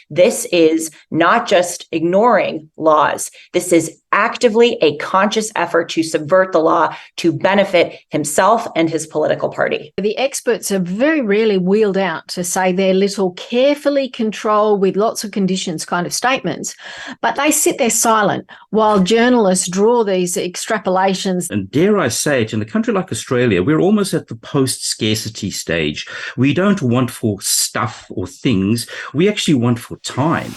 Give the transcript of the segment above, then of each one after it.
This is not just ignoring laws. This is actively a conscious effort to subvert the law to benefit himself and his political party. The experts are very rarely wheeled out to say their little carefully controlled with lots of conditions kind of statements, but they sit there silent while journalists draw these extrapolations. And dare I say it, in a country like Australia, we're almost at the post-scarcity stage. We don't want for stuff or things, we actually want for time.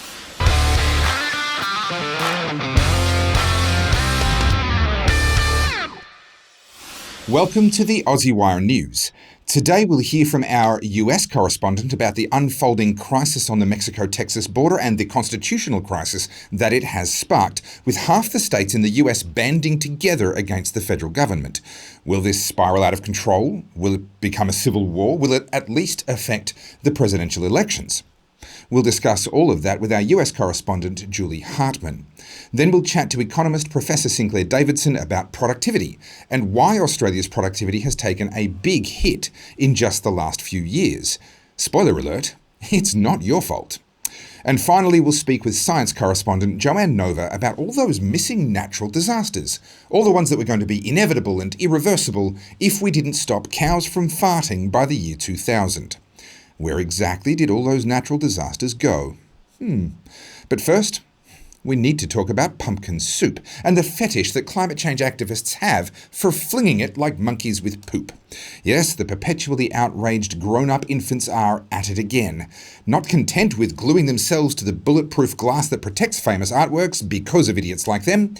Welcome to the Aussie Wire News. Today we'll hear from our US correspondent about the unfolding crisis on the Mexico-Texas border and the constitutional crisis that it has sparked, with half the states in the US banding together against the federal government. Will this spiral out of control? Will it become a civil war? Will it at least affect the presidential elections? We'll discuss all of that with our US correspondent Julie Hartman. Then we'll chat to economist Professor Sinclair Davidson about productivity and why Australia's productivity has taken a big hit in just the last few years. Spoiler alert, it's not your fault. And finally, we'll speak with science correspondent Joanne Nova about all those missing natural disasters, all the ones that were going to be inevitable and irreversible if we didn't stop cows from farting by the year 2000. Where exactly did all those natural disasters go? But first, we need to talk about pumpkin soup and the fetish that climate change activists have for flinging it like monkeys with poop. Yes, the perpetually outraged grown-up infants are at it again. Not content with gluing themselves to the bulletproof glass that protects famous artworks because of idiots like them,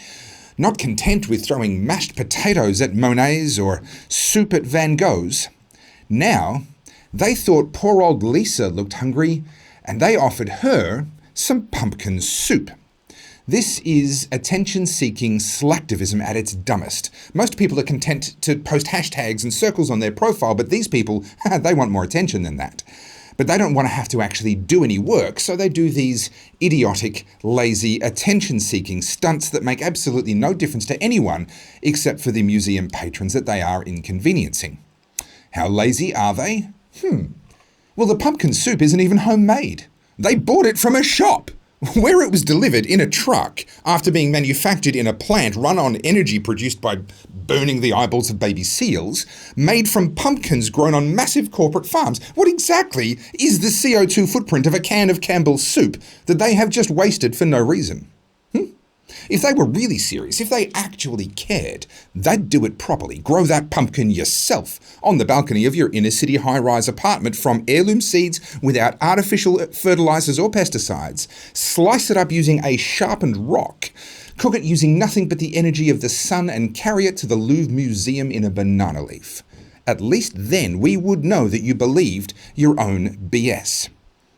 not content with throwing mashed potatoes at Monets or soup at Van Goghs, now they thought poor old Lisa looked hungry and they offered her some pumpkin soup. This is attention-seeking slacktivism at its dumbest. Most people are content to post hashtags and circles on their profile, but these people, they want more attention than that. But they don't want to have to actually do any work, so they do these idiotic, lazy, attention-seeking stunts that make absolutely no difference to anyone except for the museum patrons that they are inconveniencing. How lazy are they? Well, the pumpkin soup isn't even homemade. They bought it from a shop, where it was delivered in a truck after being manufactured in a plant run on energy produced by burning the eyeballs of baby seals, made from pumpkins grown on massive corporate farms. What exactly is the CO2 footprint of a can of Campbell's soup that they have just wasted for no reason? If they were really serious, if they actually cared, they'd do it properly. Grow that pumpkin yourself on the balcony of your inner city high-rise apartment from heirloom seeds without artificial fertilizers or pesticides. Slice it up using a sharpened rock. Cook it using nothing but the energy of the sun and carry it to the Louvre Museum in a banana leaf. At least then we would know that you believed your own BS.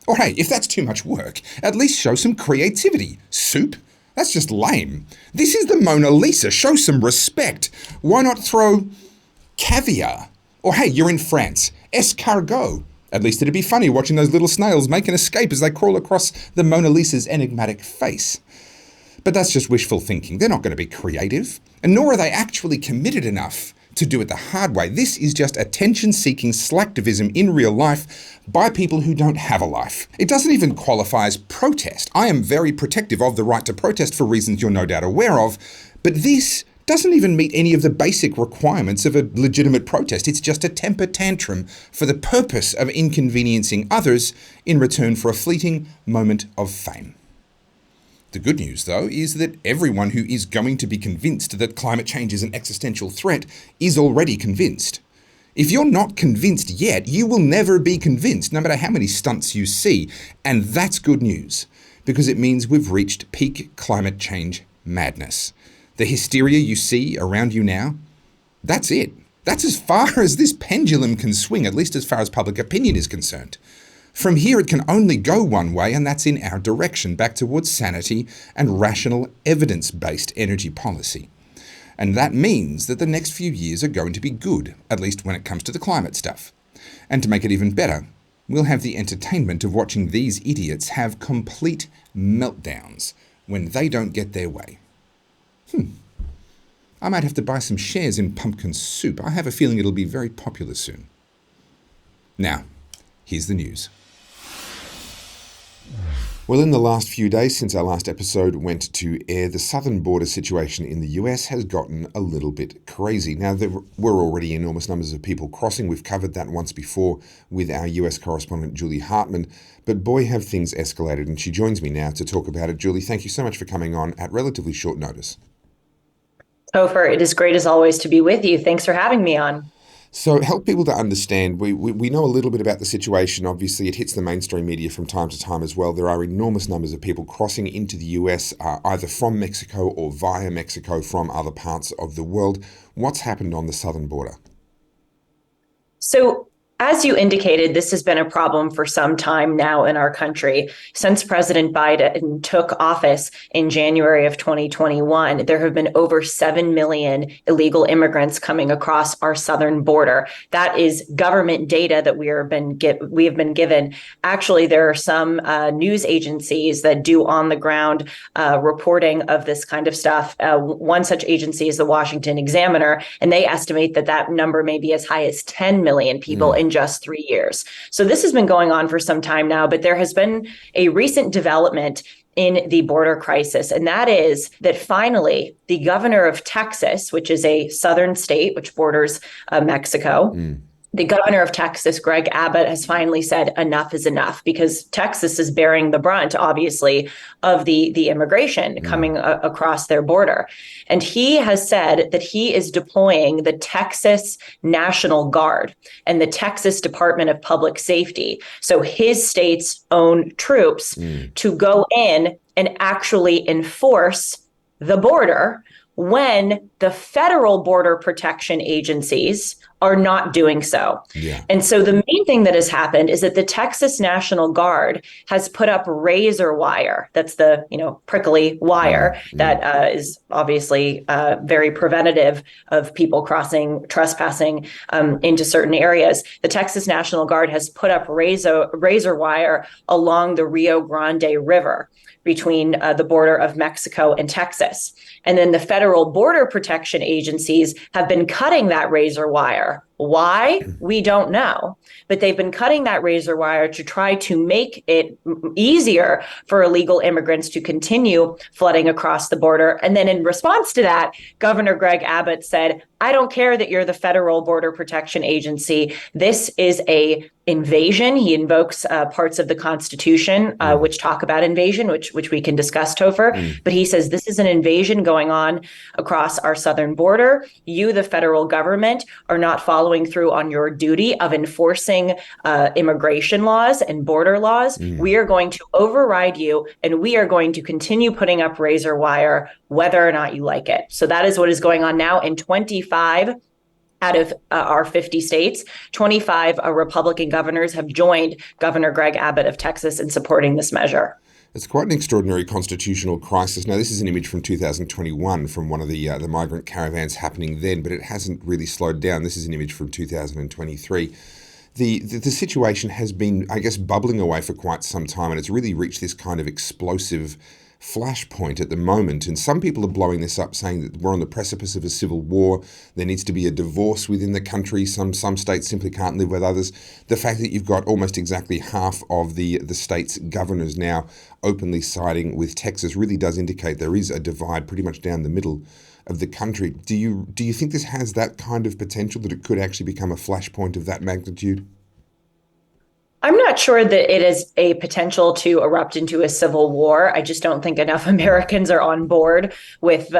Or hey, if that's too much work, at least show some creativity. Soup? That's just lame. This is the Mona Lisa. Show some respect. Why not throw caviar? Or hey, you're in France. Escargot. At least it'd be funny watching those little snails make an escape as they crawl across the Mona Lisa's enigmatic face. But that's just wishful thinking. They're not going to be creative. And nor are they actually committed enough to do it the hard way. This is just attention-seeking slacktivism in real life by people who don't have a life. It doesn't even qualify as protest. I am very protective of the right to protest for reasons you're no doubt aware of, but this doesn't even meet any of the basic requirements of a legitimate protest. It's just a temper tantrum for the purpose of inconveniencing others in return for a fleeting moment of fame. The good news, though, is that everyone who is going to be convinced that climate change is an existential threat is already convinced. If you're not convinced yet, you will never be convinced, no matter how many stunts you see. And that's good news, because it means we've reached peak climate change madness. The hysteria you see around you now, that's it. That's as far as this pendulum can swing, at least as far as public opinion is concerned. From here, it can only go one way, and that's in our direction, back towards sanity and rational, evidence-based energy policy. And that means that the next few years are going to be good, at least when it comes to the climate stuff. And to make it even better, we'll have the entertainment of watching these idiots have complete meltdowns when they don't get their way. I might have to buy some shares in pumpkin soup. I have a feeling it'll be very popular soon. Now, here's the news. Well, in the last few days since our last episode went to air, the southern border situation in the US has gotten a little bit crazy. Now, there were already enormous numbers of people crossing. We've covered that once before with our US correspondent Julie Hartman. But boy, have things escalated, and she joins me now to talk about it. Julie, thank you so much for coming on at relatively short notice. Topher, it is great as always to be with you. Thanks for having me on. So help people to understand, we know a little bit about the situation. Obviously, it hits the mainstream media from time to time as well. There are enormous numbers of people crossing into the US, either from Mexico or via Mexico from other parts of the world. What's happened on the southern border? So, as you indicated, this has been a problem for some time now in our country. Since President Biden took office in January of 2021, there have been over 7 million illegal immigrants coming across our southern border. That is government data that we have been given. Actually, there are some news agencies that do on the ground reporting of this kind of stuff. One such agency is the Washington Examiner, and they estimate that that number may be as high as 10 million people in just 3 years. So this has been going on for some time now, but there has been a recent development in the border crisis, and that is that finally the governor of Texas, which is a southern state which borders Mexico, the governor of Texas, Greg Abbott, has finally said enough is enough, because Texas is bearing the brunt, obviously, of the immigration coming across their border. And he has said that he is deploying the Texas National Guard and the Texas Department of Public Safety, so his state's own troops, to go in and actually enforce the border when the federal border protection agencies are not doing so. Yeah. And so the main thing that has happened is that the Texas National Guard has put up razor wire. That's the, prickly wire that is obviously very preventative of people trespassing into certain areas. The Texas National Guard has put up razor wire along the Rio Grande River between the border of Mexico and Texas. And then the federal border protection agencies have been cutting that razor wire. Why? We don't know. But they've been cutting that razor wire to try to make it easier for illegal immigrants to continue flooding across the border. And then in response to that, Governor Greg Abbott said, I don't care that you're the federal border protection agency. This is a invasion. He invokes parts of the Constitution, which talk about invasion, which we can discuss, Topher. But he says this is an invasion going on across our southern border. You, the federal government, are not following through on your duty of enforcing immigration laws and border laws. We are going to override you, and we are going to continue putting up razor wire, whether or not you like it. So that is what is going on now in 25 out of our 50 states. 25 Republican governors have joined Governor Greg Abbott of Texas in supporting this measure. It's quite an extraordinary constitutional crisis. Now, this is an image from 2021 from one of the migrant caravans happening then, but it hasn't really slowed down. This is an image from 2023. The situation has been, I guess, bubbling away for quite some time, and it's really reached this kind of explosive flashpoint at the moment. And some people are blowing this up, saying that we're on the precipice of a civil war. There needs to be a divorce within the country. Some states simply can't live with others. The fact that you've got almost exactly half of the state's governors now openly siding with Texas really does indicate there is a divide pretty much down the middle of the country. Do you think this has that kind of potential, that it could actually become a flashpoint of that magnitude? I'm not sure that it is a potential to erupt into a civil war. I just don't think enough Americans are on board with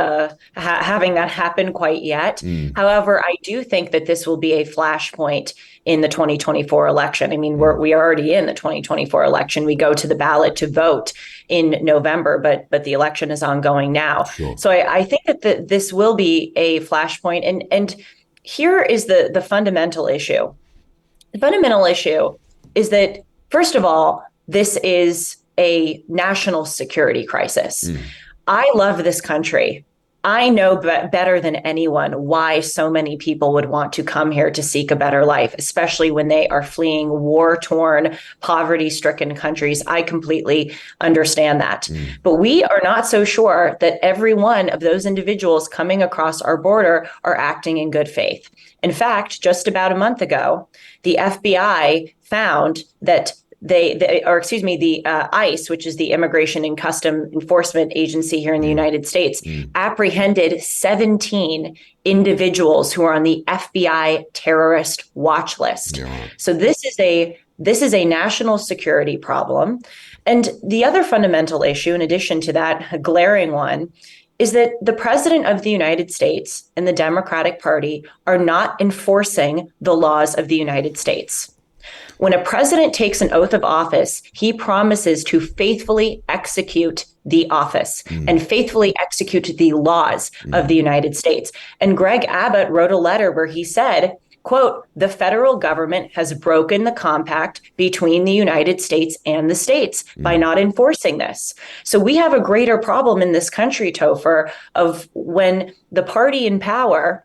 having that happen quite yet. However, I do think that this will be a flashpoint in the 2024 election. I mean, we are already in the 2024 election. We go to the ballot to vote in November, but the election is ongoing now. Sure. So I think that this will be a flashpoint. And here is the fundamental issue. The fundamental issue is that, first of all, this is a national security crisis. I love this country. I know better than anyone why so many people would want to come here to seek a better life, especially when they are fleeing war-torn, poverty-stricken countries. I completely understand that. But we are not so sure that every one of those individuals coming across our border are acting in good faith. In fact, just about a month ago, the FBI found that the ICE, which is the Immigration and Custom Enforcement Agency here in the United States, apprehended 17 individuals who are on the FBI terrorist watch list. Yeah. So this is a national security problem. And the other fundamental issue, in addition to that, a glaring one, is that the president of the United States and the Democratic Party are not enforcing the laws of the United States. When a president takes an oath of office, he promises to faithfully execute the office and faithfully execute the laws of the United States. And Greg Abbott wrote a letter where he said, quote, "The federal government has broken the compact between the United States and the states by not enforcing this." So we have a greater problem in this country, Topher, of when the party in power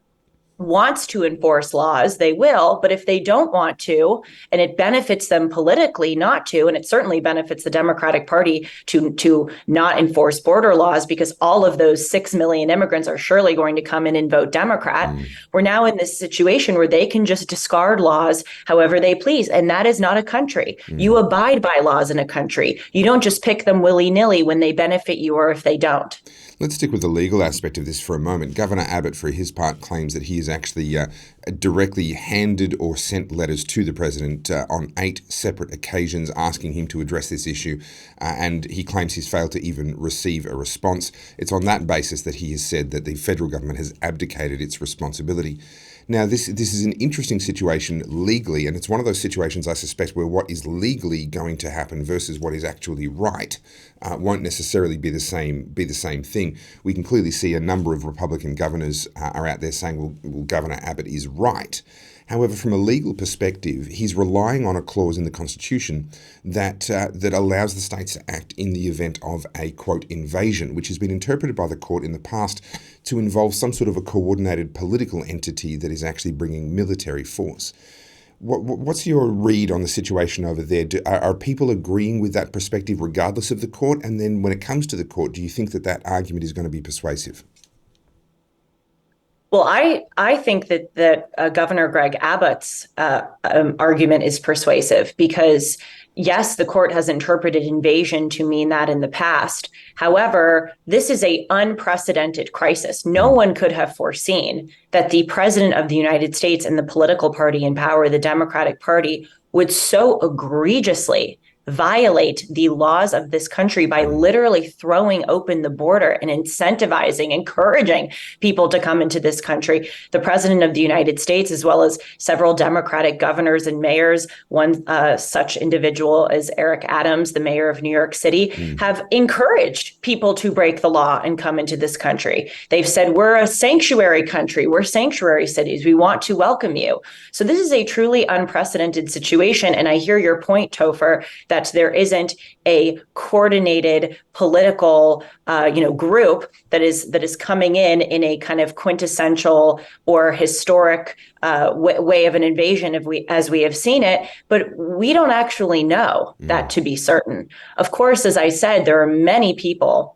wants to enforce laws, they will. But if they don't want to, and it benefits them politically not to, and it certainly benefits the Democratic Party to not enforce border laws, because all of those 6 million immigrants are surely going to come in and vote Democrat. We're now in this situation where they can just discard laws however they please. And that is not a country. You abide by laws in a country. You don't just pick them willy-nilly when they benefit you or if they don't. Let's stick with the legal aspect of this for a moment. Governor Abbott, for his part, claims that he has actually directly handed or sent letters to the president on 8 separate occasions asking him to address this issue, and he claims he's failed to even receive a response. It's on that basis that he has said that the federal government has abdicated its responsibility. Now, this is an interesting situation legally, and it's one of those situations, I suspect, where what is legally going to happen versus what is actually right won't necessarily be the same thing. We can clearly see a number of Republican governors are out there saying, well, Governor Abbott is right. However, from a legal perspective, he's relying on a clause in the Constitution that allows the states to act in the event of a, quote, invasion, which has been interpreted by the court in the past to involve some sort of a coordinated political entity that is actually bringing military force. What's your read on the situation over there? Are people agreeing with that perspective regardless of the court? And then when it comes to the court, do you think that argument is going to be persuasive? Well, I think that Governor Greg Abbott's argument is persuasive because, yes, the court has interpreted invasion to mean that in the past. However, this is an unprecedented crisis. No one could have foreseen that the president of the United States and the political party in power, the Democratic Party, would so egregiously violate the laws of this country by literally throwing open the border and incentivizing, encouraging people to come into this country. The president of the United States, as well as several Democratic governors and mayors, one such individual as Eric Adams, the mayor of New York City, have encouraged people to break the law and come into this country. They've said, we're a sanctuary country. We're sanctuary cities. We want to welcome you. So this is a truly unprecedented situation. And I hear your point, Topher, that there isn't a coordinated political, group that is coming in a kind of quintessential or historic way of an invasion, as we have seen it. But we don't actually know that to be certain. Of course, as I said, there are many people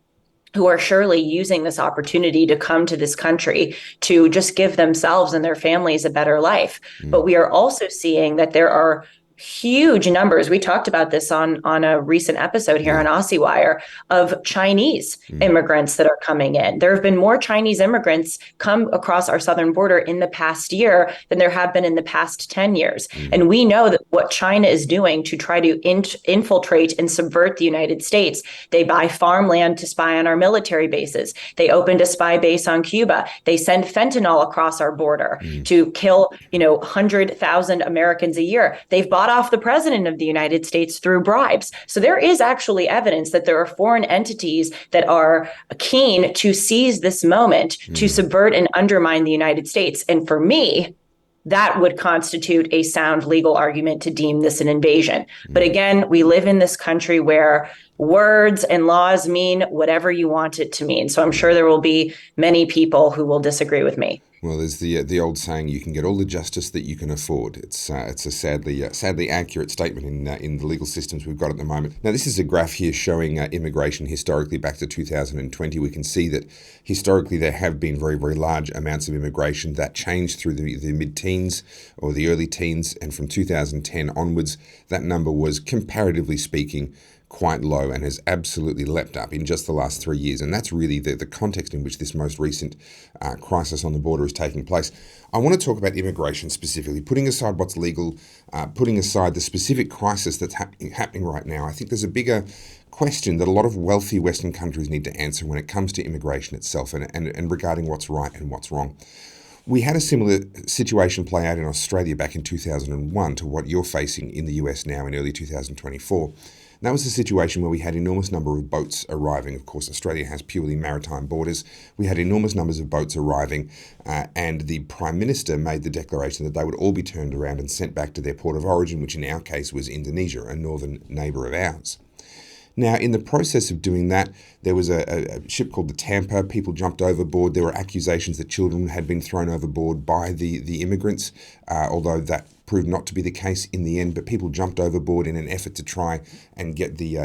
who are surely using this opportunity to come to this country to just give themselves and their families a better life. But we are also seeing that there are huge numbers. We talked about this on a recent episode here on Aussie Wire of Chinese immigrants that are coming in. There have been more Chinese immigrants come across our southern border in the past year than there have been in the past 10 years. And we know that what China is doing to try to infiltrate and subvert the United States, they buy farmland to spy on our military bases. They opened a spy base on Cuba. They send fentanyl across our border to kill, 100,000 Americans a year. They've bought off the president of the United States through bribes. So there is actually evidence that there are foreign entities that are keen to seize this moment to subvert and undermine the United States. And for me, that would constitute a sound legal argument to deem this an invasion. But again, we live in this country where words and laws mean whatever you want it to mean. So I'm sure there will be many people who will disagree with me. Well, there's the old saying: you can get all the justice that you can afford. It's a sadly accurate statement in the legal systems we've got at the moment. Now, this is a graph here showing immigration historically back to 2020. We can see that historically there have been very, very large amounts of immigration that changed through the mid-teens or the early teens, and from 2010 onwards, that number was, comparatively speaking, quite low and has absolutely leapt up in just the last 3 years. And that's really the context in which this most recent crisis on the border is taking place. I want to talk about immigration specifically, putting aside what's legal, putting aside the specific crisis that's happening right now. I think there's a bigger question that a lot of wealthy Western countries need to answer when it comes to immigration itself and regarding what's right and what's wrong. We had a similar situation play out in Australia back in 2001 to what you're facing in the US now in early 2024. That was a situation where we had enormous number of boats arriving. Of course, Australia has purely maritime borders. We had enormous numbers of boats arriving, and the Prime Minister made the declaration that they would all be turned around and sent back to their port of origin, which in our case was Indonesia, a northern neighbour of ours. Now, in the process of doing that, there was a ship called the Topher. People jumped overboard. There were accusations that children had been thrown overboard by the immigrants, although that proved not to be the case in the end. But people jumped overboard in an effort to try and get the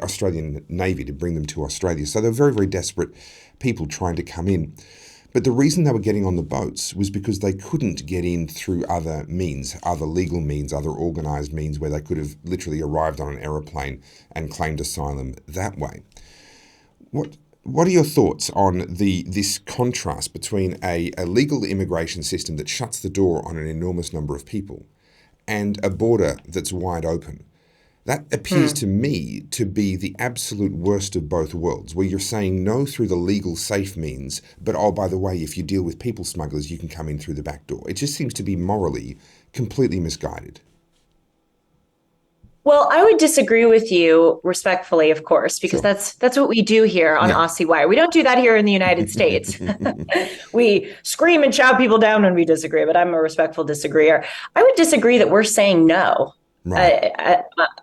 Australian Navy to bring them to Australia. So they were very, very desperate people trying to come in. But the reason they were getting on the boats was because they couldn't get in through other means, other legal means, other organised means where they could have literally arrived on an aeroplane and claimed asylum that way. What are your thoughts on this contrast between a legal immigration system that shuts the door on an enormous number of people and a border that's wide open? That appears to me to be the absolute worst of both worlds, where you're saying no through the legal safe means, but oh, by the way, if you deal with people smugglers, you can come in through the back door. It just seems to be morally completely misguided. Well, I would disagree with you respectfully, of course, because Sure. that's what we do here on Aussie Wire. We don't do that here in the United States. We scream and shout people down when we disagree, but I'm a respectful disagreeer. I would disagree that we're saying no. Right.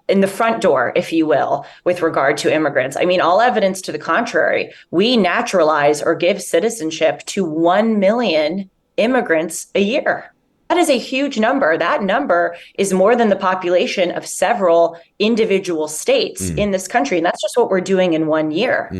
In the front door, if you will, with regard to immigrants. I mean, all evidence to the contrary. We naturalize or give citizenship to 1 million immigrants a year. That is a huge number. That number is more than the population of several individual states in this country. And that's just what we're doing in 1 year.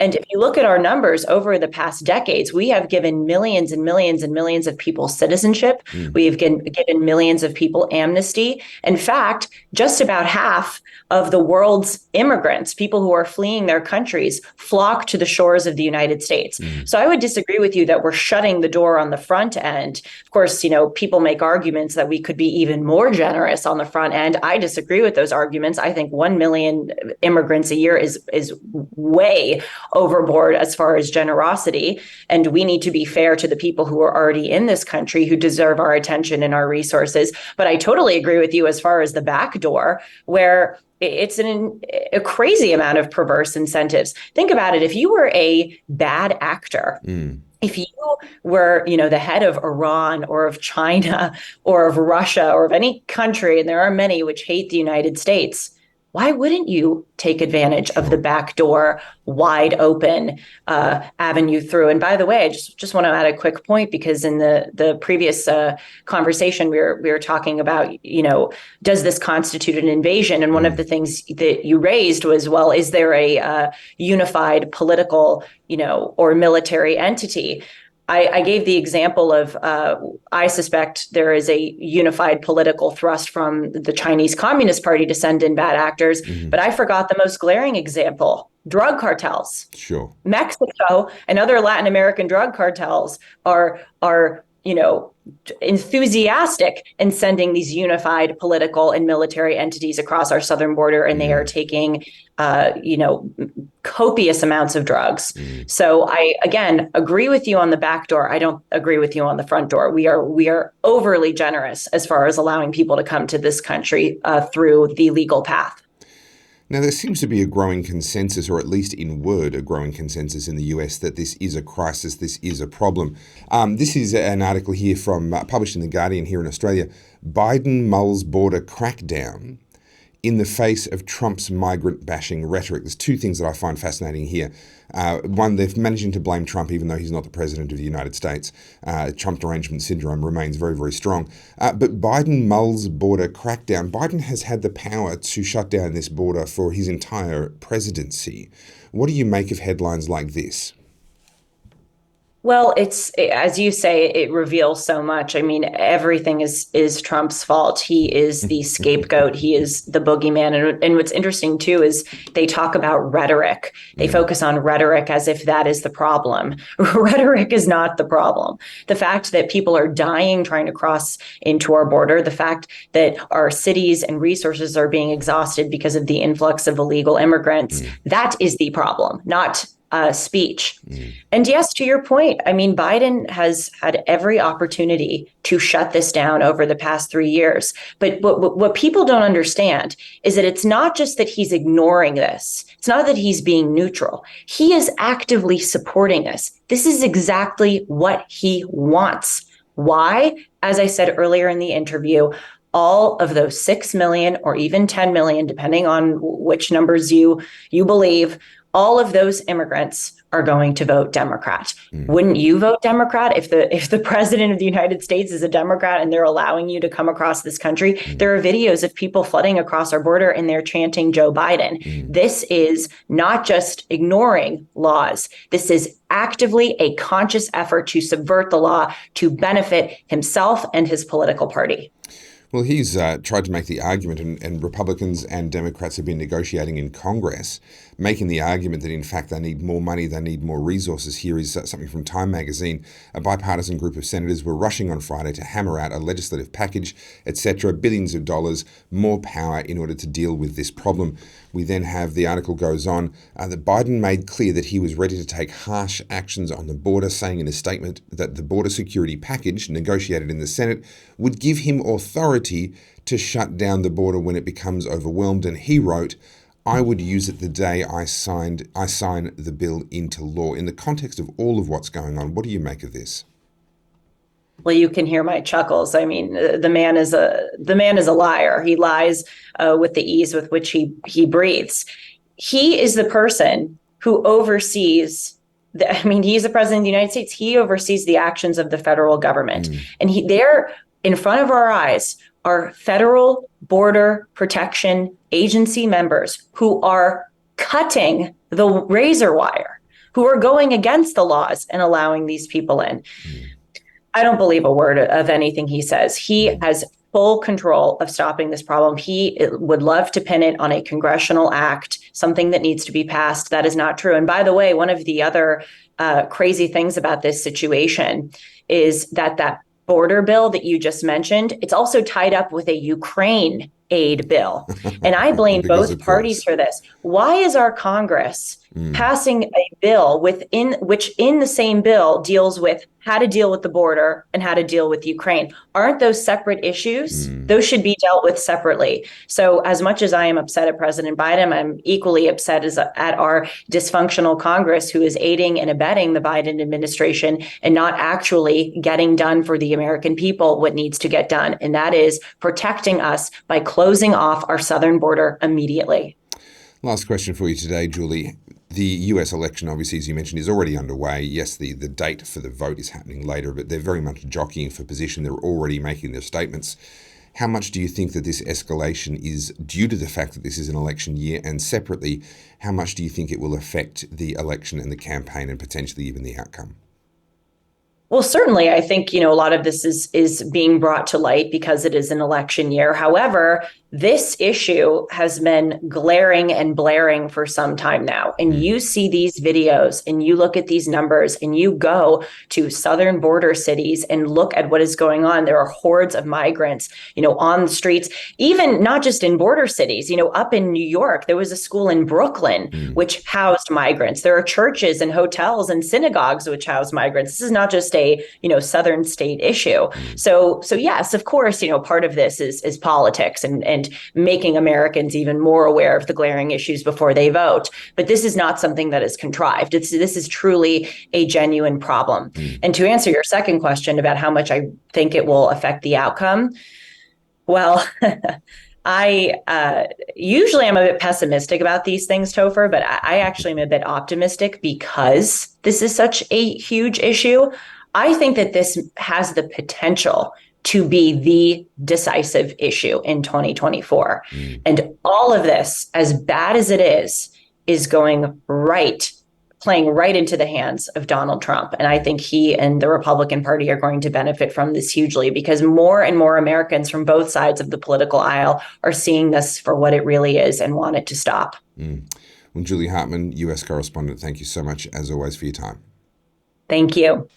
And if you look at our numbers over the past decades, we have given millions and millions and millions of people citizenship. We have given millions of people amnesty. In fact, just about half of the world's immigrants, people who are fleeing their countries, flock to the shores of the United States. So I would disagree with you that we're shutting the door on the front end. Of course, people make arguments that we could be even more generous on the front end. I disagree with those arguments. I think 1 million immigrants a year is way overboard as far as generosity. And we need to be fair to the people who are already in this country who deserve our attention and our resources. But I totally agree with you as far as the back door, where it's a crazy amount of perverse incentives. Think about it. If you were a bad actor, if you were, the head of Iran or of China or of Russia or of any country, and there are many which hate the United States, why wouldn't you take advantage of the back door, wide open avenue through? And by the way, I just want to add a quick point, because in the previous conversation, we were talking about, does this constitute an invasion? And one of the things that you raised was, well, is there a unified political, or military entity? I gave the example of, I suspect there is a unified political thrust from the Chinese Communist Party to send in bad actors, but I forgot the most glaring example: drug cartels. Sure. Mexico and other Latin American drug cartels are enthusiastic in sending these unified political and military entities across our southern border, and they are taking, copious amounts of drugs. So I, again, agree with you on the back door. I don't agree with you on the front door. We are overly generous as far as allowing people to come to this country through the legal path. Now, there seems to be a growing consensus, or at least in word, a growing consensus in the US that this is a crisis, this is a problem. This is an article here from published in The Guardian here in Australia. Biden mulls border crackdown in the face of Trump's migrant-bashing rhetoric. There's two things that I find fascinating here. One, they're managing to blame Trump even though he's not the president of the United States. Trump derangement syndrome remains very, very strong. But Biden mulls border crackdown. Biden has had the power to shut down this border for his entire presidency. What do you make of headlines like this? Well, as you say, it reveals so much. I mean, everything is Trump's fault. He is the scapegoat. He is the boogeyman. And what's interesting, too, is they talk about rhetoric. They focus on rhetoric as if that is the problem. Rhetoric is not the problem. The fact that people are dying trying to cross into our border, the fact that our cities and resources are being exhausted because of the influx of illegal immigrants, that is the problem, not speech. And yes, to your point, I mean, Biden has had every opportunity to shut this down over the past 3 years. But what people don't understand is that it's not just that he's ignoring this. It's not that he's being neutral. He is actively supporting this. This is exactly what he wants. Why? As I said earlier in the interview, all of those 6 million or even 10 million, depending on which numbers you believe, all of those immigrants are going to vote Democrat. Wouldn't you vote Democrat if the president of the United States is a Democrat and they're allowing you to come across this country? There are videos of people flooding across our border and they're chanting Joe Biden. This is not just ignoring laws. This is actively a conscious effort to subvert the law to benefit himself and his political party. Well, he's tried to make the argument, and Republicans and Democrats have been negotiating in Congress, making the argument that, in fact, they need more money, they need more resources. Here is something from Time magazine. A bipartisan group of senators were rushing on Friday to hammer out a legislative package, etc., billions of dollars, more power in order to deal with this problem. We then have, the article goes on, that Biden made clear that he was ready to take harsh actions on the border, saying in a statement that the border security package negotiated in the Senate would give him authority to shut down the border when it becomes overwhelmed. And he wrote, "I would use it the day I sign the bill into law." In the context of all of what's going on, what do you make of this? Well, you can hear my chuckles. I mean, the man is a liar. He lies with the ease with which he breathes. He is the person who oversees. He's the president of the United States. He oversees the actions of the federal government, and there in front of our eyes are federal border protection agency members who are cutting the razor wire, who are going against the laws and allowing these people in. I don't believe a word of anything he says. He has full control of stopping this problem. He would love to pin it on a congressional act, something that needs to be passed. That is not true. And by the way, one of the other crazy things about this situation is that border bill that you just mentioned, it's also tied up with a Ukraine aid bill. And I blame both parties for this. Why is our Congress passing a bill which in the same bill deals with how to deal with the border and how to deal with Ukraine? Aren't those separate issues? Those should be dealt with separately. So as much as I am upset at President Biden, I'm equally upset at our dysfunctional Congress, who is aiding and abetting the Biden administration and not actually getting done for the American people what needs to get done. And that is protecting us by closing off our southern border immediately. Last question for you today, Julie. The US election, obviously, as you mentioned, is already underway. Yes, the date for the vote is happening later, but they're very much jockeying for position. They're already making their statements. How much do you think that this escalation is due to the fact that this is an election year? And separately, how much do you think it will affect the election and the campaign and potentially even the outcome? Well, certainly, I think, a lot of this is being brought to light because it is an election year. However, this issue has been glaring and blaring for some time now. And you see these videos and you look at these numbers and you go to southern border cities and look at what is going on. There are hordes of migrants, on the streets, even not just in border cities, up in New York. There was a school in Brooklyn which housed migrants. There are churches and hotels and synagogues which house migrants. This is not just a, southern state issue. So yes, of course, part of this is politics and making Americans even more aware of the glaring issues before they vote. But this is not something that is contrived. This is truly a genuine problem. And to answer your second question about how much I think it will affect the outcome, well, I usually I'm a bit pessimistic about these things, Topher, but I actually am a bit optimistic because this is such a huge issue. I think that this has the potential to be the decisive issue in 2024. And all of this, as bad as it is going playing right into the hands of Donald Trump. And I think he and the Republican Party are going to benefit from this hugely because more and more Americans from both sides of the political aisle are seeing this for what it really is and want it to stop. Well, Julie Hartman, US correspondent, thank you so much, as always, for your time. Thank you.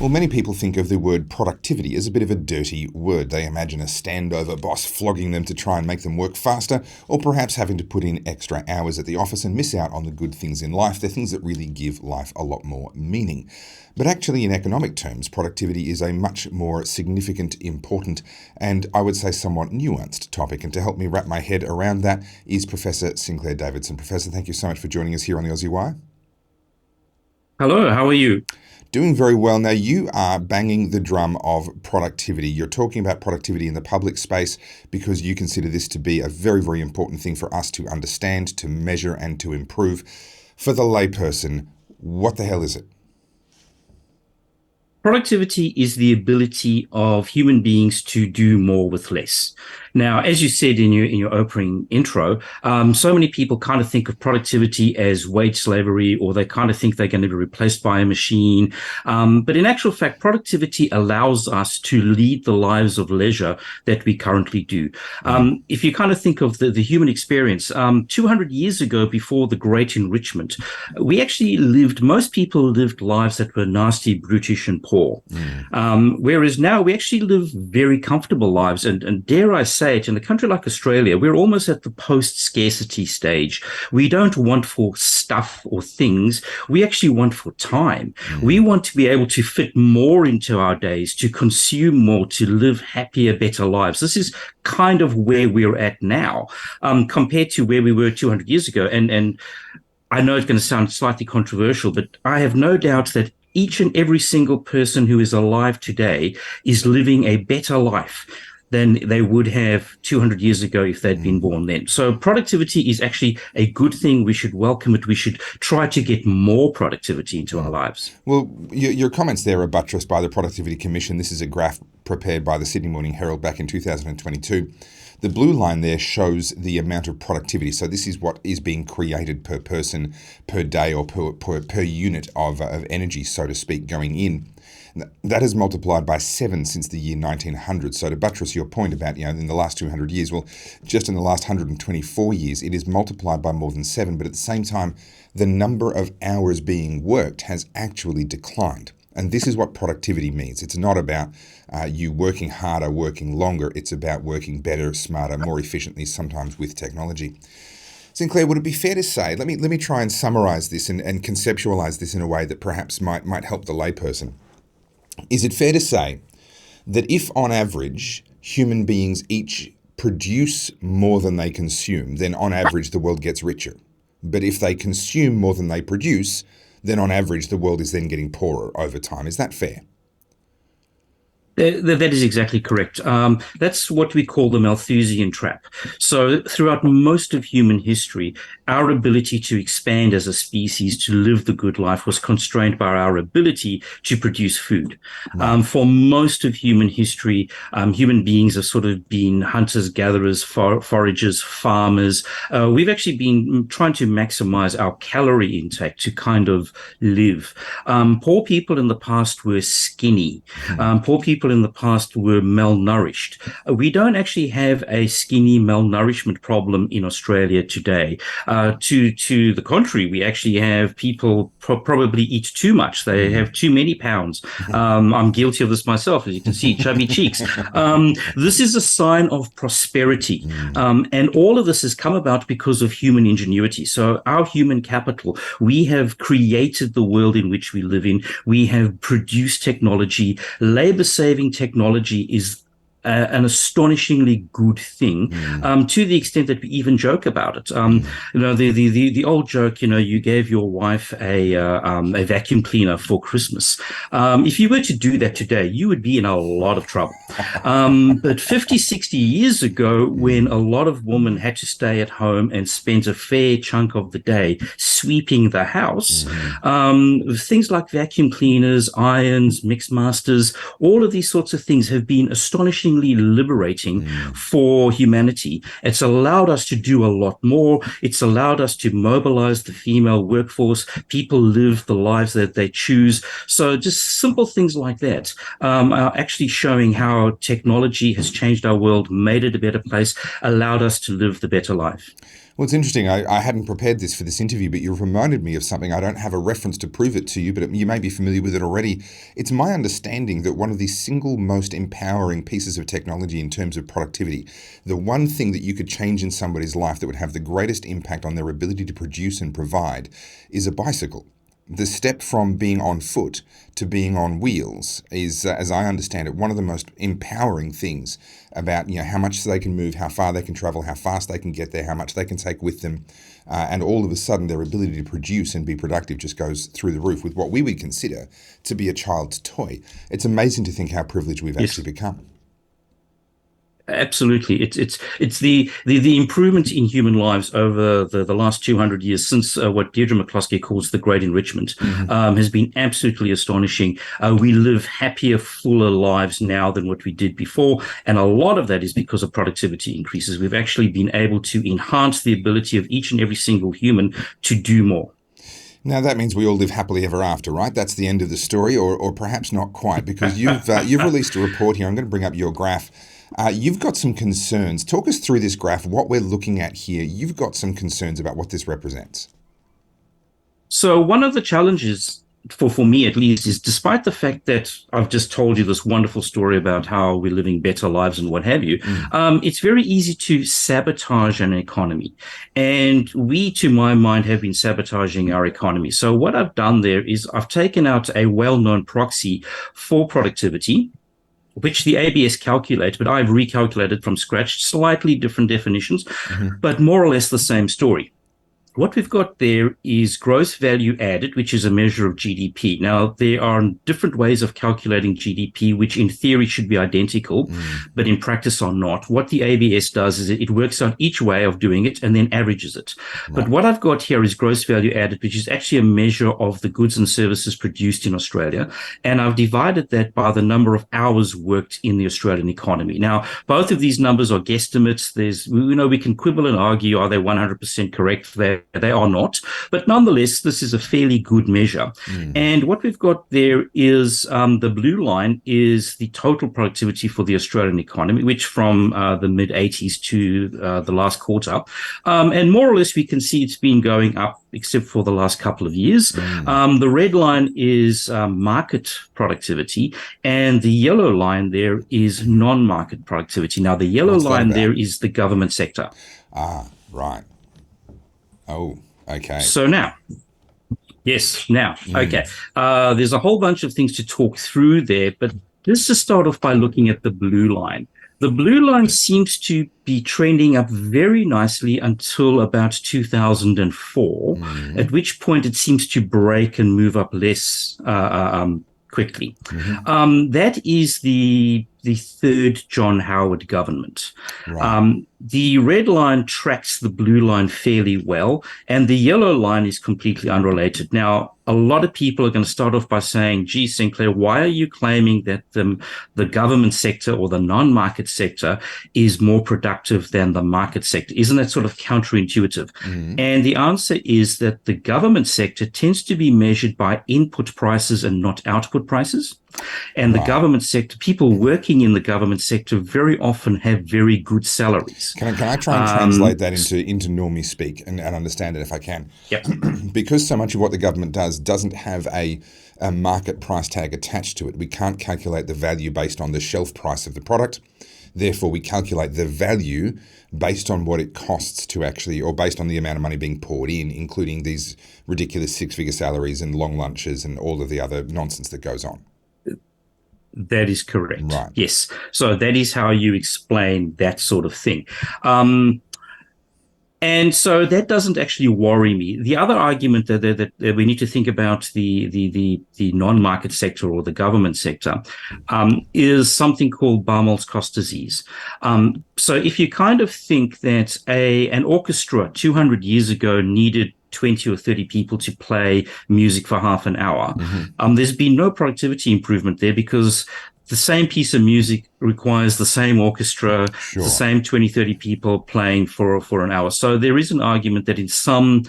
Well, many people think of the word productivity as a bit of a dirty word. They imagine a standover boss flogging them to try and make them work faster, or perhaps having to put in extra hours at the office and miss out on the good things in life, the things that really give life a lot more meaning. But actually, in economic terms, productivity is a much more significant, important, and I would say somewhat nuanced topic. And to help me wrap my head around that is Professor Sinclair Davidson. Professor, thank you so much for joining us here on the Aussie Wire. Hello, how are you? Doing very well. Now, you are banging the drum of productivity. You're talking about productivity in the public space because you consider this to be a very, very important thing for us to understand, to measure, and to improve. For the layperson, what the hell is it? Productivity is the ability of human beings to do more with less. Now, as you said in your opening intro, so many people kind of think of productivity as wage slavery, or they kind of think they're going to be replaced by a machine. But in actual fact, productivity allows us to lead the lives of leisure that we currently do. If you kind of think of the human experience, 200 years ago, before the Great Enrichment, most people lived lives that were nasty, brutish, and poor. Whereas now we actually live very comfortable lives. And dare I say it, in a country like Australia, we're almost at the post-scarcity stage. We don't want for stuff or things. We actually want for time. We want to be able to fit more into our days, to consume more, to live happier, better lives. This is kind of where we're at now, compared to where we were 200 years ago. And I know it's going to sound slightly controversial, but I have no doubt that each and every single person who is alive today is living a better life than they would have 200 years ago if they'd been born then. So productivity is actually a good thing. We should welcome it. We should try to get more productivity into our lives. Well, your comments there are buttressed by the Productivity Commission. This is a graph prepared by the Sydney Morning Herald back in 2022. The blue line there shows the amount of productivity. So this is what is being created per person, per day, or per unit of energy, so to speak, going in. That has multiplied by 7 since the year 1900. So to buttress your point about, in the last 200 years, well, just in the last 124 years, it is multiplied by more than 7. But at the same time, the number of hours being worked has actually declined. And this is what productivity means. It's not about you working harder, working longer. It's about working better, smarter, more efficiently, sometimes with technology. Sinclair, would it be fair to say, let me try and summarize this and conceptualize this in a way that perhaps might help the layperson. Is it fair to say that if on average human beings each produce more than they consume, then on average the world gets richer? But if they consume more than they produce, then on average the world is then getting poorer over time. Is that fair? That is exactly correct. That's what we call the Malthusian trap. So throughout most of human history, our ability to expand as a species, to live the good life, was constrained by our ability to produce food. For most of human history, human beings have sort of been hunters, gatherers, foragers, farmers. We've actually been trying to maximize our calorie intake to kind of live. Poor people in the past were skinny. Poor people in the past were malnourished. We don't actually have a skinny malnourishment problem in Australia today. To the contrary, we actually have people probably eat too much. They have too many pounds. I'm guilty of this myself, as you can see, chubby cheeks. This is a sign of prosperity. And all of this has come about because of human ingenuity. So our human capital, we have created the world in which we live in. We have produced technology. Labor-saving technology is an astonishingly good thing, to the extent that we even joke about it. The old joke, you gave your wife a vacuum cleaner for Christmas. If you were to do that today, you would be in a lot of trouble. But 50, 60 years ago, when a lot of women had to stay at home and spend a fair chunk of the day sweeping the house, things like vacuum cleaners, irons, mix masters, all of these sorts of things have been astonishingly liberating for humanity. It's allowed us to do a lot more. It's allowed us to mobilize the female workforce. People live the lives that they choose. So just simple things like that are actually showing how technology has changed our world, made it a better place, allowed us to live the better life. Well, it's interesting. I hadn't prepared this for this interview, but you've reminded me of something. I don't have a reference to prove it to you, but you may be familiar with it already. It's my understanding that one of the single most empowering pieces of technology in terms of productivity, the one thing that you could change in somebody's life that would have the greatest impact on their ability to produce and provide, is a bicycle. The step from being on foot to being on wheels is, as I understand it, one of the most empowering things about how much they can move, how far they can travel, how fast they can get there, how much they can take with them, and all of a sudden their ability to produce and be productive just goes through the roof with what we would consider to be a child's toy. It's amazing to think how privileged we've actually become. Absolutely. It's the improvement in human lives over the last 200 years since what Deirdre McCloskey calls the Great Enrichment has been absolutely astonishing. We live happier, fuller lives now than what we did before. And a lot of that is because of productivity increases. We've actually been able to enhance the ability of each and every single human to do more. Now, that means we all live happily ever after, right? That's the end of the story, or perhaps not quite, because you've released a report here. I'm going to bring up your graph. You've got some concerns. Talk us through this graph, what we're looking at here. You've got some concerns about what this represents. So one of the challenges, for me at least, is despite the fact that I've just told you this wonderful story about how we're living better lives and what have you, it's very easy to sabotage an economy. And we, to my mind, have been sabotaging our economy. So what I've done there is I've taken out a well-known proxy for productivity, which the ABS calculate, but I've recalculated from scratch, slightly different definitions, but more or less the same story. What we've got there is gross value added, which is a measure of GDP. Now, there are different ways of calculating GDP, which in theory should be identical, but in practice are not. What the ABS does is it works out each way of doing it and then averages it. Right. But what I've got here is gross value added, which is actually a measure of the goods and services produced in Australia. And I've divided that by the number of hours worked in the Australian economy. Now, both of these numbers are guesstimates. We can quibble and argue, are they 100% correct? They are not, but nonetheless, this is a fairly good measure. And what we've got there is the blue line is the total productivity for the Australian economy, which from the mid-80s to the last quarter. And more or less, we can see it's been going up, except for the last couple of years. The red line is market productivity, and the yellow line there is non-market productivity. Now, the yellow line there is the government sector. Ah, right. Oh, okay. So now, okay. There's a whole bunch of things to talk through there, but let's just start off by looking at the blue line. The blue line seems to be trending up very nicely until about 2004, at which point it seems to break and move up less quickly. That is the third John Howard government. Right. The red line tracks the blue line fairly well, and the yellow line is completely unrelated. Now, a lot of people are going to start off by saying, gee, Sinclair, why are you claiming that the government sector or the non-market sector is more productive than the market sector? Isn't that sort of counterintuitive? And the answer is that the government sector tends to be measured by input prices and not output prices. And the government sector, people working in the government sector very often have very good salaries. Can I try and translate that into normie speak and understand it if I can? Yep. Because so much of what the government does doesn't have a market price tag attached to it. We can't calculate the value based on the shelf price of the product. Therefore, we calculate the value based on what it costs to actually, or based on the amount of money being poured in, including these ridiculous six-figure salaries and long lunches and all of the other nonsense that goes on. That is correct. Right. Yes. So that is how you explain that sort of thing. And so that doesn't actually worry me. The other argument that we need to think about the non-market sector or the government sector is something called Baumol's-Cost disease. So if you kind of think that an orchestra 200 years ago needed 20 or 30 people to play music for half an hour, there's been no productivity improvement there because the same piece of music requires the same orchestra, the same 20, 30 people playing for an hour. So there is an argument that in some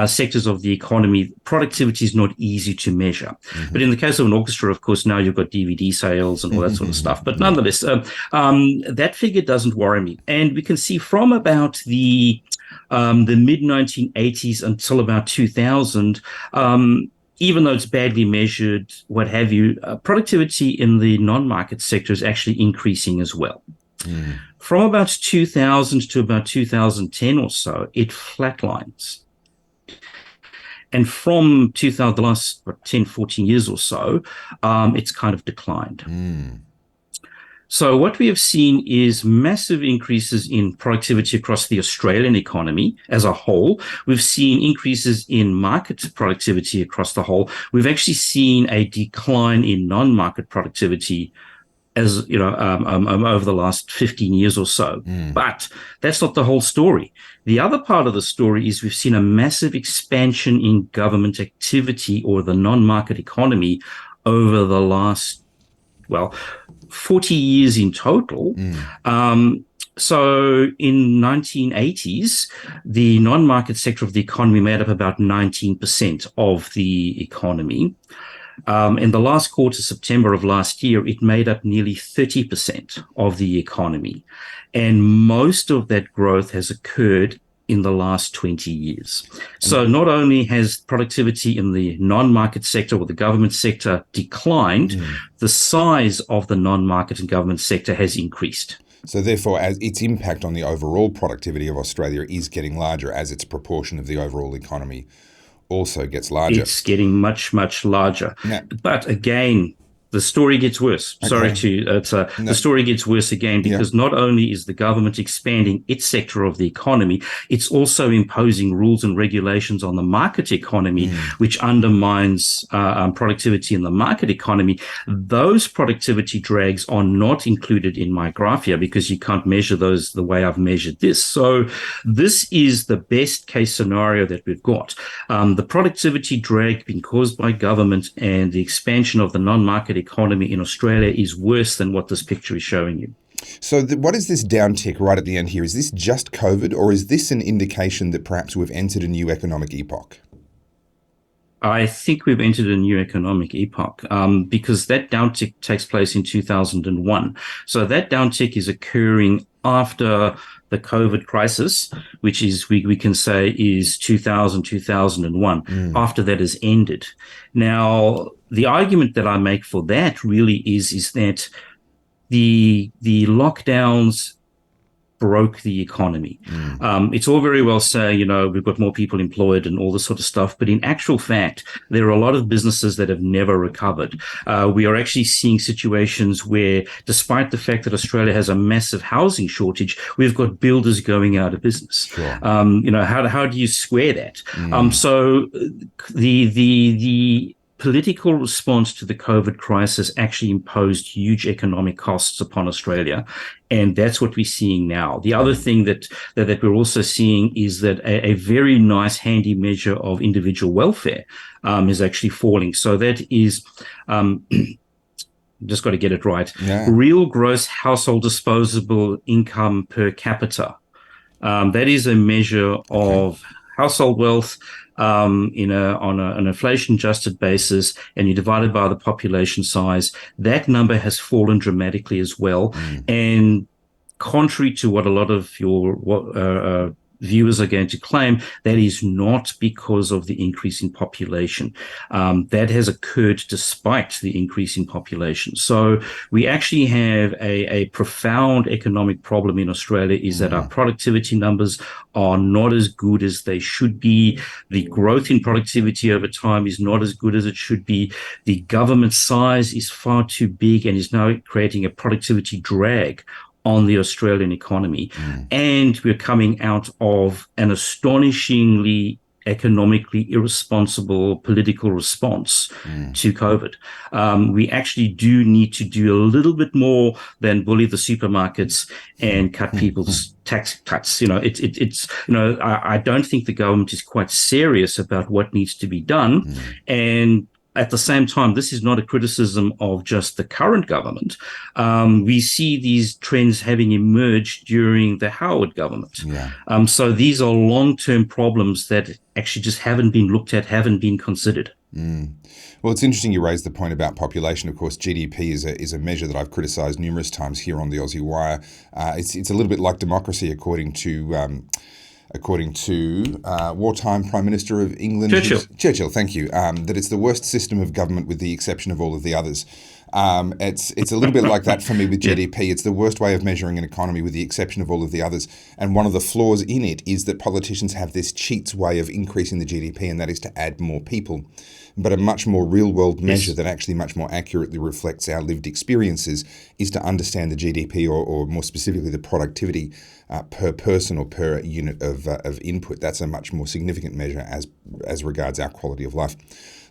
sectors of the economy, productivity is not easy to measure. But in the case of an orchestra, of course, now you've got DVD sales and all that sort of stuff. But nonetheless, that figure doesn't worry me. And we can see from about the mid-1980s until about 2000, even though it's badly measured, what have you, productivity in the non-market sector is actually increasing as well. From about 2000 to about 2010 or so, it flatlines. And from 2000, the last 10, 14 years or so, it's kind of declined. So what we have seen is massive increases in productivity across the Australian economy as a whole. We've seen increases in market productivity across the whole. We've actually seen a decline in non-market productivity as you know over the last 15 years or so. But that's not the whole story. The other part of the story is we've seen a massive expansion in government activity or the non-market economy over the last 40 years in total. So in 1980s, the non-market sector of the economy made up about 19% of the economy. In the last quarter, September of last year, it made up nearly 30% of the economy. And most of that growth has occurred in the last 20 years. So not only has productivity in the non-market sector or the government sector declined, the size of the non-market and government sector has increased. So therefore, as its impact on the overall productivity of Australia is getting larger as its proportion of the overall economy also gets larger. It's getting much, much larger. But again, the story gets worse. The story gets worse again because not only is the government expanding its sector of the economy, it's also imposing rules and regulations on the market economy, which undermines productivity in the market economy. Those productivity drags are not included in my graph here because you can't measure those the way I've measured this. So this is the best case scenario that we've got. The productivity drag being caused by government and the expansion of the non-market economy in Australia is worse than what this picture is showing you. So what is this downtick right at the end here? Is this just COVID, or is this an indication that perhaps we've entered a new economic epoch? I think we've entered a new economic epoch because that downtick takes place in 2001. So that downtick is occurring after the COVID crisis, which is we can say is 2001. After that has ended. Now, the argument that I make for that really is that the lockdowns broke the economy. It's all very well saying, we've got more people employed and all this sort of stuff. But in actual fact, there are a lot of businesses that have never recovered. We are actually seeing situations where, despite the fact that Australia has a massive housing shortage, we've got builders going out of business. How do you square that? So the political response to the COVID crisis actually imposed huge economic costs upon Australia, and that's what we're seeing now. The other thing that we're also seeing is that a very nice handy measure of individual welfare is actually falling. So that is just got to get it right. Real gross household disposable income per capita. That is a measure of household wealth on an inflation-adjusted basis, and you divide it by the population size. That number has fallen dramatically as well. And contrary to what a lot of your viewers are going to claim, that is not because of the increase in population. That has occurred despite the increase in population. So we actually have a profound economic problem in Australia, is that our productivity numbers are not as good as they should be. The growth in productivity over time is not as good as it should be. The government size is far too big and is now creating a productivity drag on the Australian economy. And we're coming out of an astonishingly economically irresponsible political response to COVID. We actually do need to do a little bit more than bully the supermarkets and cut people's tax cuts. I don't think the government is quite serious about what needs to be done. And at the same time, this is not a criticism of just the current government. We see these trends having emerged during the Howard government. So these are long-term problems that actually just haven't been looked at, haven't been considered. Well, it's interesting you raised the point about population. Of course, GDP is a measure that I've criticised numerous times here on the Aussie Wire. It's a little bit like democracy, according to wartime Prime Minister of England, Churchill, thank you, that it's the worst system of government with the exception of all of the others. It's a little bit like that for me with GDP. It's the worst way of measuring an economy with the exception of all of the others. And one of the flaws in it is that politicians have this cheats way of increasing the GDP, and that is to add more people. But a much more real-world measure that actually much more accurately reflects our lived experiences is to understand the GDP, or more specifically the productivity per person or per unit of input. That's a much more significant measure as regards our quality of life.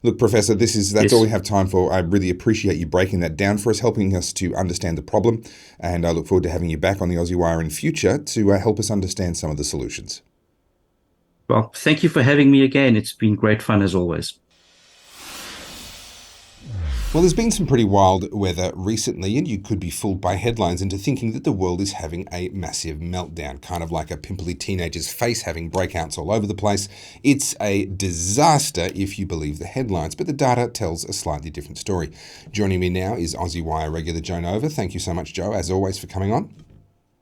Look, Professor, that's all we have time for. I really appreciate you breaking that down for us, helping us to understand the problem, and I look forward to having you back on the Aussie Wire in future to help us understand some of the solutions. Well, thank you for having me again. It's been great fun as always. Well, there's been some pretty wild weather recently, and you could be fooled by headlines into thinking that the world is having a massive meltdown, kind of like a pimply teenager's face having breakouts all over the place. It's a disaster if you believe the headlines, but the data tells a slightly different story. Joining me now is Aussie Wire regular Jo Nova. Thank you so much, Jo, as always, for coming on.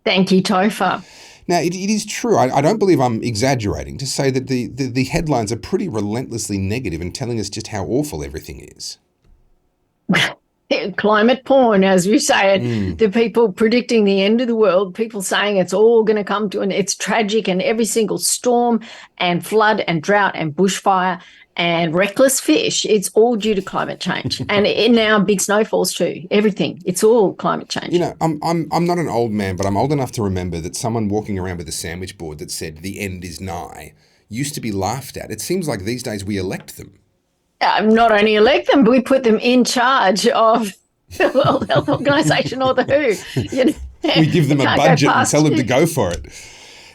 Thank you, Topher. Now, it is true, I don't believe I'm exaggerating to say that the headlines are pretty relentlessly negative and telling us just how awful everything is. Climate porn, as we say it. The people predicting the end of the world, people saying it's all going to come to it's tragic, and every single storm and flood and drought and bushfire and reckless fish, it's all due to climate change. And now big snowfalls too, everything. It's all climate change. You know, I'm not an old man, but I'm old enough to remember that someone walking around with a sandwich board that said the end is nigh used to be laughed at. It seems like these days we elect them. Not only elect them, but we put them in charge of the World Health Organization or the WHO. We give them a budget and tell them to go for it.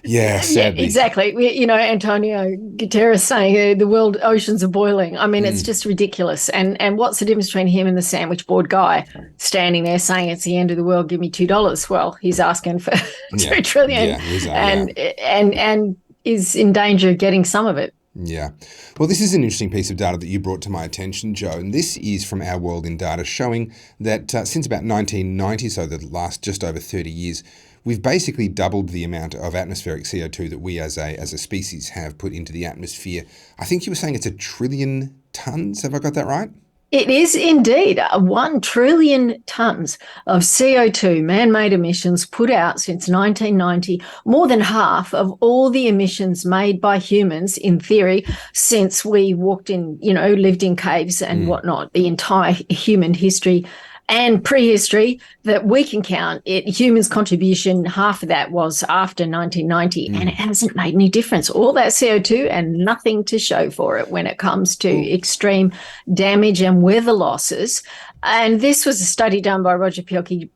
Yeah, sadly. Yeah, exactly. Antonio Guterres saying the world oceans are boiling. I mean, it's just ridiculous. And what's the difference between him and the sandwich board guy standing there saying it's the end of the world, give me $2? Well, he's asking for $2 trillion and is in danger of getting some of it. Yeah. Well, this is an interesting piece of data that you brought to my attention, Jo, and this is from Our World in Data, showing that since about 1990, so the last just over 30 years, we've basically doubled the amount of atmospheric CO2 that we as a species have put into the atmosphere. I think you were saying it's 1 trillion tonnes. Have I got that right? It is indeed 1 trillion tonnes of CO2, man-made emissions, put out since 1990, more than half of all the emissions made by humans, in theory, since we walked in, lived in caves and whatnot, the entire human history and prehistory that we can count. Humans' contribution, half of that was after 1990, and it hasn't made any difference. All that CO2 and nothing to show for it when it comes to extreme damage and weather losses. And this was a study done by Roger Pielke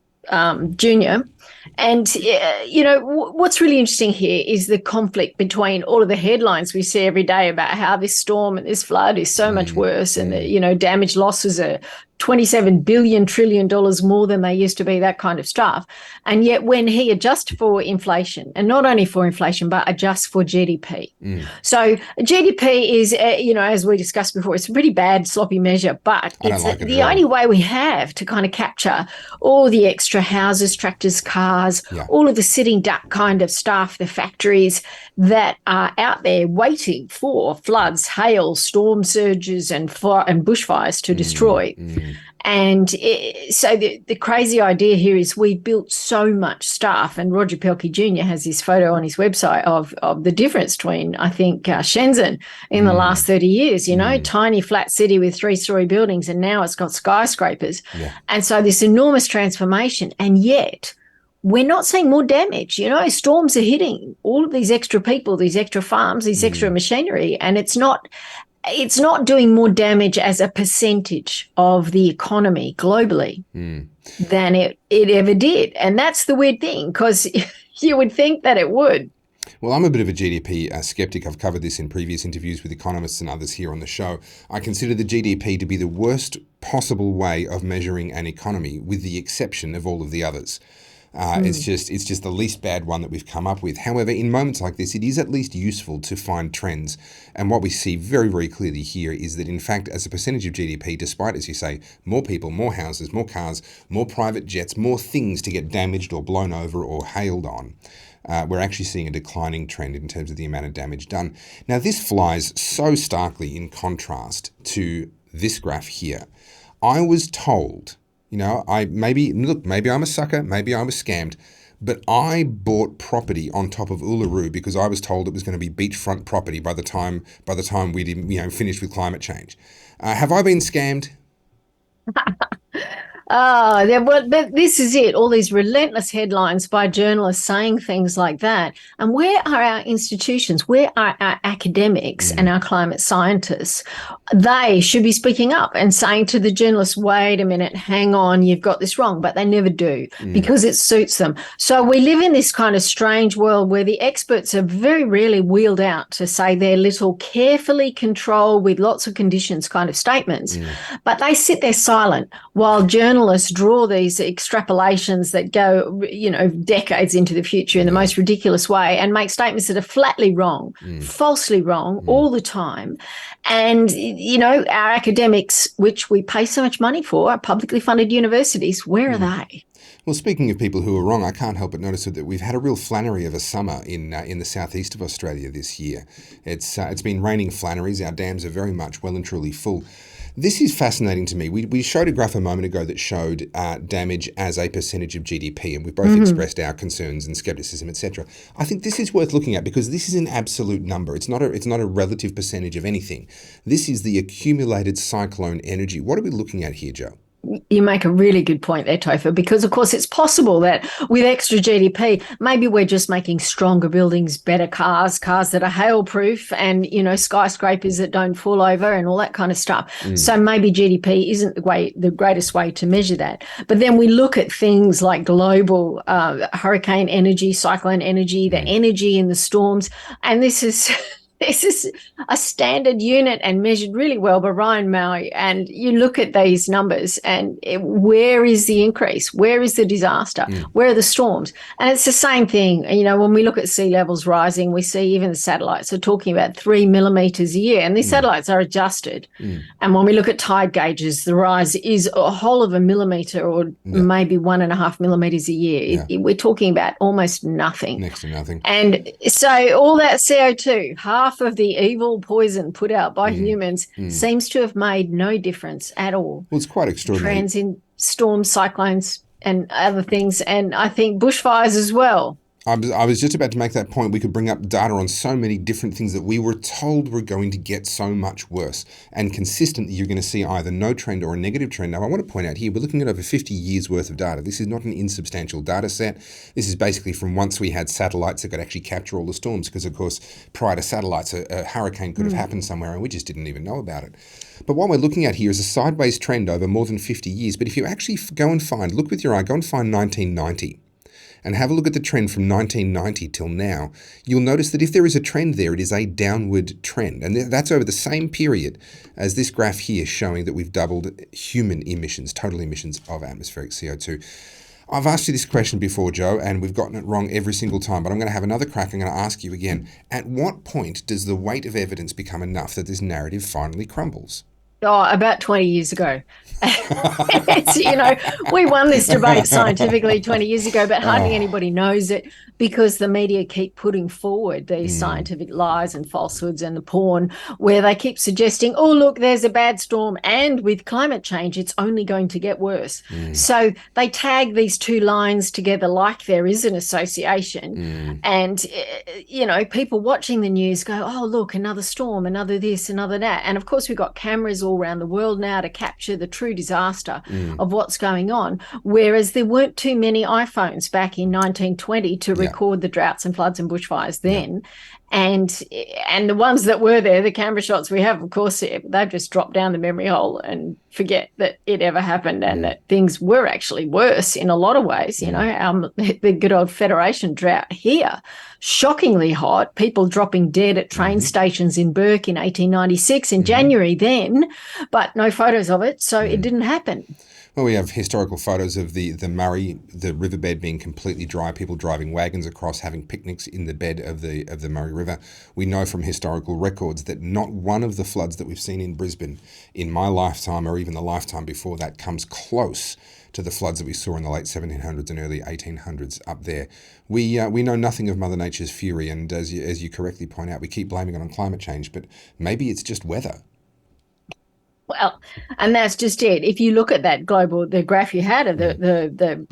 Jr. And, what's really interesting here is the conflict between all of the headlines we see every day about how this storm and this flood is so much worse, and the, damage losses are $27 billion trillion more than they used to be, that kind of stuff. And yet when he adjusts for inflation, and not only for inflation, but adjusts for GDP. So GDP is, as we discussed before, it's a pretty bad, sloppy measure, but it's the only way we have to kind of capture all the extra houses, tractors, cars, all of the sitting duck kind of stuff, the factories that are out there waiting for floods, hail, storm surges, and bushfires to destroy. And so the crazy idea here is we built so much stuff, and Roger Pelkey Jr. has this photo on his website of the difference between, I think, Shenzhen in the last 30 years, tiny flat city with 3-story buildings, and now it's got skyscrapers. And so this enormous transformation, and yet we're not seeing more damage. Storms are hitting all of these extra people, these extra farms, these extra machinery, and it's not doing more damage as a percentage of the economy globally than it ever did. And that's the weird thing, because you would think that it would. Well, I'm a bit of a GDP skeptic. I've covered this in previous interviews with economists and others here on the show. I consider the GDP to be the worst possible way of measuring an economy, with the exception of all of the others. It's just the least bad one that we've come up with. However, in moments like this, it is at least useful to find trends. And what we see very, very clearly here is that, in fact, as a percentage of GDP, despite, as you say, more people, more houses, more cars, more private jets, more things to get damaged or blown over or hailed on, we're actually seeing a declining trend in terms of the amount of damage done. Now, this flies so starkly in contrast to this graph here. I was told... maybe I'm a sucker, maybe I was scammed, but I bought property on top of Uluru because I was told it was going to be beachfront property by the time we'd finished with climate change. Have I been scammed? But this is it. All these relentless headlines by journalists saying things like that. And where are our institutions? Where are our academics and our climate scientists? They should be speaking up and saying to the journalists, wait a minute, hang on, you've got this wrong. But they never do because it suits them. So we live in this kind of strange world where the experts are very rarely wheeled out to say their little carefully controlled with lots of conditions kind of statements. But they sit there silent while journalists draw these extrapolations that go, decades into the future in the most ridiculous way, and make statements that are flatly wrong, falsely wrong all the time. And, our academics, which we pay so much money for, our publicly funded universities, where are they? Well, speaking of people who are wrong, I can't help but notice that we've had a real Flannery of a summer in the southeast of Australia this year. It's been raining Flannerys. Our dams are very much well and truly full. This is fascinating to me. We showed a graph a moment ago that showed damage as a percentage of GDP, and we've both expressed our concerns and skepticism, etc. I think this is worth looking at because this is an absolute number. It's not a relative percentage of anything. This is the accumulated cyclone energy. What are we looking at here, Joe? You make a really good point there, Topher, because, of course, it's possible that with extra GDP, maybe we're just making stronger buildings, better cars that are hail-proof and, skyscrapers that don't fall over and all that kind of stuff. So maybe GDP isn't the greatest way to measure that. But then we look at things like global hurricane energy, cyclone energy, the energy in the storms, and this is... This is a standard unit and measured really well by Ryan Maui. And you look at these numbers and where is the increase? Where is the disaster? Where are the storms? And it's the same thing. When we look at sea levels rising, we see even the satellites are talking about 3 millimeters a year, and these satellites are adjusted. And when we look at tide gauges, the rise is a whole of a millimeter or maybe 1.5 millimeters a year. We're talking about almost nothing. Next to nothing. And so all that CO2, half of the evil poison put out by humans, seems to have made no difference at all. Well, it's quite extraordinary. Trends in storms, cyclones, and other things, and I think bushfires as well. I was just about to make that point. We could bring up data on so many different things that we were told were going to get so much worse. And consistently, you're going to see either no trend or a negative trend. Now, I want to point out here, we're looking at over 50 years worth of data. This is not an insubstantial data set. This is basically from once we had satellites that could actually capture all the storms, because, of course, prior to satellites, a hurricane could have happened somewhere and we just didn't even know about it. But what we're looking at here is a sideways trend over more than 50 years. But if you actually look with your eye, go and find 1990. and have a look at the trend from 1990 till now, you'll notice that if there is a trend there, it is a downward trend. And that's over the same period as this graph here showing that we've doubled human emissions, total emissions of atmospheric CO2. I've asked you this question before, Joe, and we've gotten it wrong every single time, but I'm going to have another crack. I'm going to ask you again. At what point does the weight of evidence become enough that this narrative finally crumbles? Oh, about 20 years ago. We won this debate scientifically 20 years ago, but hardly anybody knows it because the media keep putting forward these scientific lies and falsehoods and the porn where they keep suggesting, oh, look, there's a bad storm. And with climate change, it's only going to get worse. So they tag these two lines together like there is an association. And, people watching the news go, oh, look, another storm, another this, another that. And of course, we've got cameras all around the world now to capture the true disaster of what's going on, whereas there weren't too many iPhones back in 1920 to record the droughts and floods and bushfires then. And the ones that were there, the camera shots we have, of course, they've just dropped down the memory hole and forget that it ever happened and that things were actually worse in a lot of ways. The good old Federation drought here, shockingly hot, people dropping dead at train stations in Burke in 1896 in January then, but no photos of it, so it didn't happen. Well, we have historical photos of the Murray, the riverbed being completely dry, people driving wagons across, having picnics in the bed of the Murray River. We know from historical records that not one of the floods that we've seen in Brisbane in my lifetime or even the lifetime before that comes close to the floods that we saw in the late 1700s and early 1800s up there. We know nothing of Mother Nature's fury, and as you correctly point out, we keep blaming it on climate change, but maybe it's just weather. Well, and that's just it. If you look at that the graph you had of the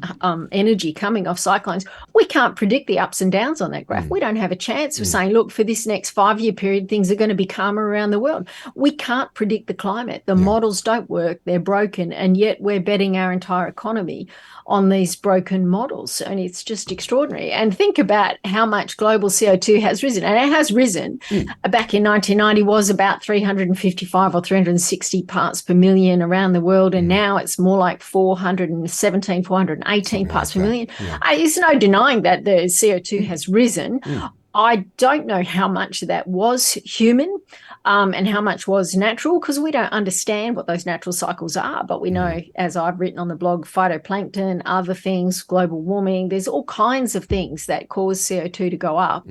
energy coming off cyclones, we can't predict the ups and downs on that graph. We don't have a chance of saying, look, for this next 5-year period, things are going to be calmer around the world. We can't predict the climate. The models don't work. They're broken. And yet we're betting our entire economy on these broken models. And it's just extraordinary. And think about how much global CO2 has risen. And it has risen. Back in 1990 was about 355 or 360 parts per million around the world. And now it's more like 417, 418 parts per million. There's no denying that the CO2 has risen. I don't know how much of that was human and how much was natural, because we don't understand what those natural cycles are. But we know, as I've written on the blog, phytoplankton, other things, global warming, there's all kinds of things that cause CO2 to go up.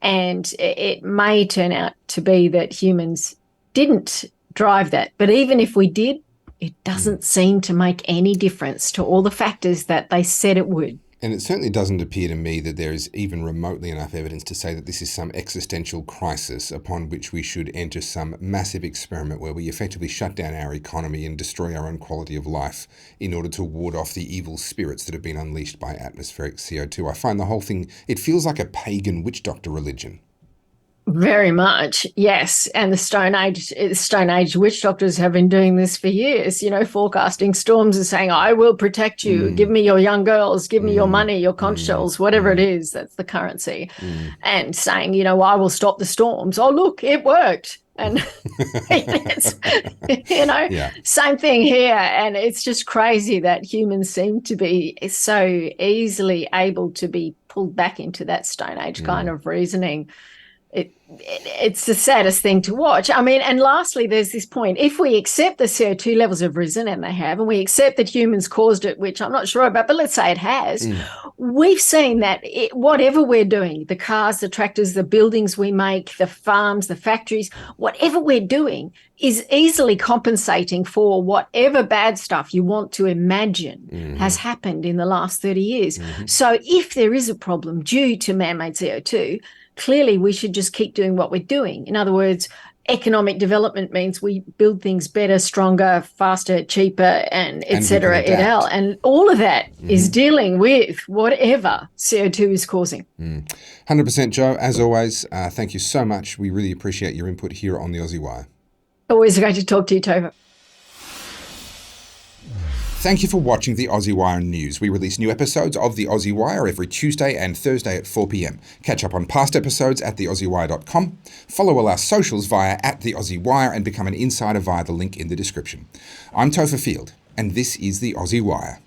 And it may turn out to be that humans didn't drive that. But even if we did, it doesn't seem to make any difference to all the factors that they said it would. And it certainly doesn't appear to me that there is even remotely enough evidence to say that this is some existential crisis upon which we should enter some massive experiment where we effectively shut down our economy and destroy our own quality of life in order to ward off the evil spirits that have been unleashed by atmospheric CO2. I find the whole thing, it feels like a pagan witch doctor religion. Very much, yes. And the Stone Age witch doctors have been doing this for years, forecasting storms and saying, I will protect you. Give me your young girls, give me your money, your conch shells, whatever it is, that's the currency. And saying, I will stop the storms. Oh, look, it worked. And same thing here. And it's just crazy that humans seem to be so easily able to be pulled back into that Stone Age kind of reasoning. It's the saddest thing to watch. I mean, and lastly, there's this point. If we accept the CO2 levels have risen, and they have, and we accept that humans caused it, which I'm not sure about, but let's say it has, we've seen that whatever we're doing, the cars, the tractors, the buildings we make, the farms, the factories, whatever we're doing is easily compensating for whatever bad stuff you want to imagine has happened in the last 30 years. So if there is a problem due to man-made CO2, clearly we should just keep doing what we're doing. In other words, economic development means we build things better, stronger, faster, cheaper, and et cetera, et al. And all of that is dealing with whatever CO2 is causing. 100%, Joe. As always, thank you so much. We really appreciate your input here on the Aussie Wire. Always great to talk to you, Topher. Thank you for watching the Aussie Wire News. We release new episodes of the Aussie Wire every Tuesday and Thursday at 4 p.m. Catch up on past episodes at theaussiewire.com. Follow all our socials via @theaussiewire and become an insider via the link in the description. I'm Topher Field, and this is the Aussie Wire.